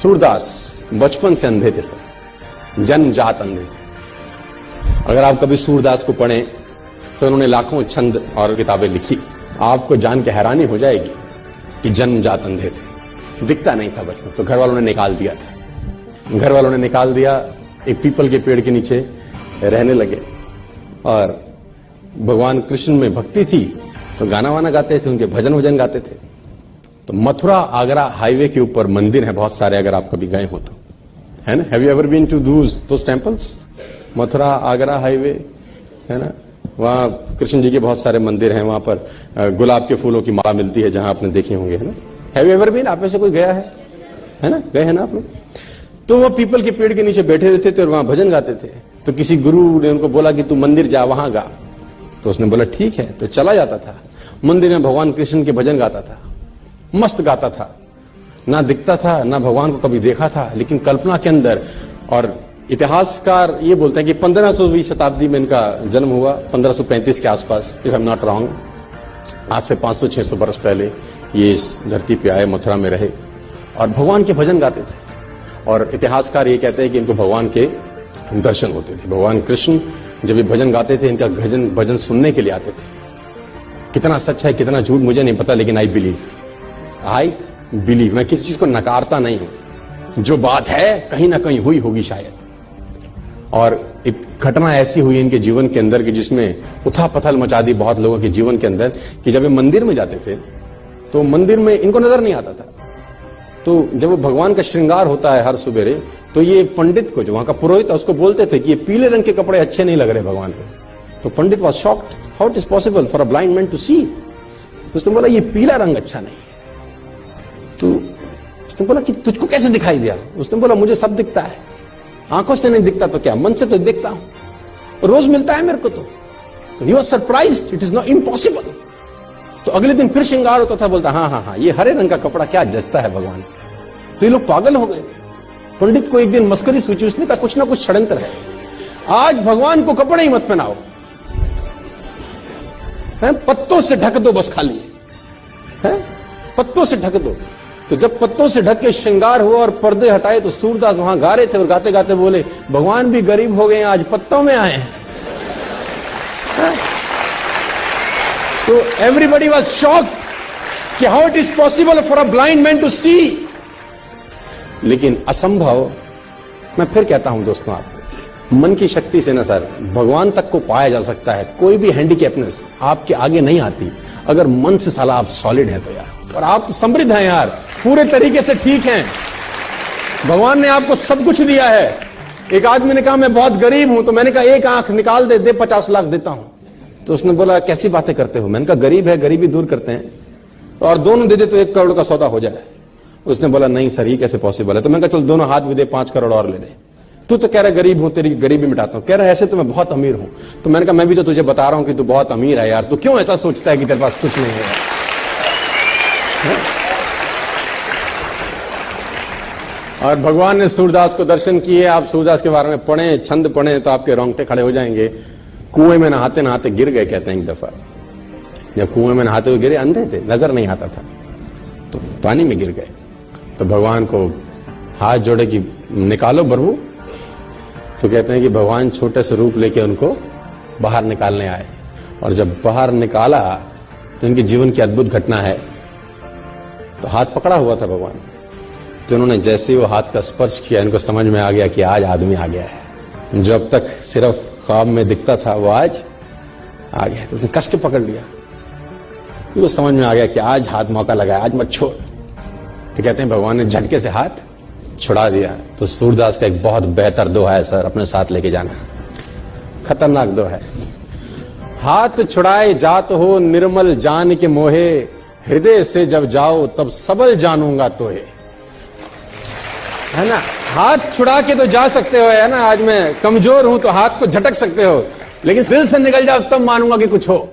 सूरदास बचपन से अंधे थे सर, जन्मजात अंधे थे। अगर आप कभी सूरदास को पढ़ें तो उन्होंने लाखों छंद और किताबें लिखी। आपको जान के हैरानी हो जाएगी कि जन्मजात अंधे थे, दिखता नहीं था बचपन, तो घर वालों ने निकाल दिया था। घर वालों ने निकाल दिया, एक पीपल के पेड़ के नीचे रहने लगे और भगवान कृष्ण में भक्ति थी तो गाना वाना गाते थे, उनके भजन वजन गाते थे। तो मथुरा आगरा हाईवे के ऊपर मंदिर है बहुत सारे, अगर आप कभी गए हो तो, है ना। Have you ever been to those temples? Mathura Agra highway है ना, वहां कृष्ण जी के बहुत सारे मंदिर हैं। वहां पर गुलाब के फूलों की माला मिलती है, जहां आपने देखे होंगे, है ना। Have you ever been? आप में से कोई गया है ना, गए हैं ना आप लोग? तो वो पीपल के पेड़ के नीचे बैठे रहते थे और वहां भजन गाते थे। तो किसी गुरु ने उनको बोला कि तू मंदिर जा, वहां गा। तो उसने बोला ठीक है, तो चला जाता था मंदिर में, भगवान कृष्ण के भजन गाता था, मस्त गाता था, ना दिखता था ना भगवान को कभी देखा था, लेकिन कल्पना के अंदर। और इतिहासकार ये बोलते हैं कि 1500वीं शताब्दी में इनका जन्म हुआ, 1535 के आसपास, if I am not wrong. आज से 500-600 वर्ष पहले ये इस धरती पे आए, मथुरा में रहे और भगवान के भजन गाते थे। और इतिहासकार ये कहते हैं कि इनको भगवान के दर्शन होते थे। भगवान कृष्ण जब ये भजन गाते थे, इनका भजन सुनने के लिए आते थे। कितना सच है कितना झूठ मुझे नहीं पता, लेकिन आई बिलीव, मैं किसी चीज को नकारता नहीं हूं। जो बात है कहीं ना कहीं हुई होगी शायद। और एक घटना ऐसी हुई इनके जीवन के अंदर कि जिसमें उथल पुथल मचा दी बहुत लोगों के जीवन के अंदर, कि जब ये मंदिर में जाते थे तो मंदिर में इनको नजर नहीं आता था। तो जब वो भगवान का श्रृंगार होता है हर सुबेरे, तो ये पंडित को, जो वहां का पुरोहित था, उसको बोलते थे कि ये पीले रंग के कपड़े अच्छे नहीं लग रहे भगवान को। तो pandit was shocked, how it is possible for a blind man to see. उसने बोला ये पीला रंग अच्छा नहीं है। तो उसने बोला कि तुझको कैसे दिखाई दिया? उसने बोला मुझे सब दिखता है, आंखों से नहीं दिखता तो क्या, मन से तो दिखता हूं, रोज मिलता है मेरे को। तो he was surprised, it is not impossible. तो अगले दिन फिर श्रृंगार होता था, बोलता हाँ, ये हरे रंग का कपड़ा क्या जचता है भगवान। तो ये लोग पागल हो गए। पंडित को एक दिन मस्करी सूझी, उसने कहा कुछ ना कुछ षड्यंत्र है, आज भगवान को कपड़े ही मत पहनाओ, पत्तों से ढक दो बस, खाली है पत्तों से ढक दो। तो जब पत्तों से ढक के श्रृंगार हुआ और पर्दे हटाए, तो सूरदास वहां गा रहे थे और गाते गाते बोले भगवान भी गरीब हो गए, आज पत्तों में आए हैं। तो एवरीबडी वाज शॉक्ड कि how it is possible for a blind man to see. लेकिन असंभव, मैं फिर कहता हूं दोस्तों, आपको मन की शक्ति से ना सर भगवान तक को पाया जा सकता है। कोई भी हैंडीकैपनेस आपके आगे नहीं आती अगर मन से साला आप सॉलिड हैं तो यार। और आप तो समृद्ध हैं यार, पूरे तरीके से ठीक हैं, भगवान ने आपको सब कुछ दिया है। एक आदमी ने कहा मैं बहुत गरीब हूं, तो मैंने कहा एक आंख निकाल दे 50 लाख देता हूं। तो उसने बोला कैसी बातें करते हो? मैंने कहा गरीब है, गरीबी दूर करते हैं, और दोनों दे दे तो 1 करोड़ का सौदा हो जाए। उसने बोला नहीं सर, ये कैसे पॉसिबल है? तो मैंने कहा चल दोनों हाथ भी दे, 5 करोड़ और ले दे। तू तो कह रहा गरीब हूं, तेरी गरीबी मिटाता हूं। कह रहा ऐसे तो मैं बहुत अमीर हूं। तो मैंने कहा मैं भी तो तुझे बता रहा हूं कि तू बहुत अमीर है यार, तू क्यों ऐसा सोचता है कि तेरे पास कुछ नहीं है? और भगवान ने सूरदास को दर्शन किए। आप सूरदास के बारे में पढ़ें, छंद पढ़ें तो आपके रोंगटे खड़े हो जाएंगे। कुएं में नहाते नहाते गिर गए, कहते हैं एक दफा। जब कुएं में नहाते हुए गिरे, अंधे थे, नजर नहीं आता था, तो पानी में गिर गए। तो भगवान को हाथ जोड़े कि निकालो प्रभु। तो कहते हैं कि भगवान छोटे से रूप लेके उनको बाहर निकालने आए। और जब बाहर निकाला तो इनके जीवन की अद्भुत घटना है। तो हाथ पकड़ा हुआ था भगवान, तो उन्होंने जैसे ही वो हाथ का स्पर्श किया, इनको समझ में आ गया कि आज आदमी आ गया है। जो अब तक सिर्फ ख्वाब में दिखता था वो आज आ गया। तो उसने कस के पकड़ लिया, वो समझ में आ गया कि आज हाथ मौका लगा है, आज मत छोड़। तो कहते हैं भगवान ने झटके से हाथ छुड़ा दिया। तो सूरदास का एक बहुत बेहतर दोहा है सर, अपने साथ लेके जाना, खतरनाक दोहा है। हाथ छुड़ाए जात हो निर्मल जान के मोहे, हृदय से जब जाओ तब सबल जानूंगा तोहे। है ना, हाथ छुड़ा के तो जा सकते हो, है ना, आज मैं कमजोर हूं तो हाथ को झटक सकते हो, लेकिन दिल से निकल जाओ तब मानूंगा कि कुछ हो।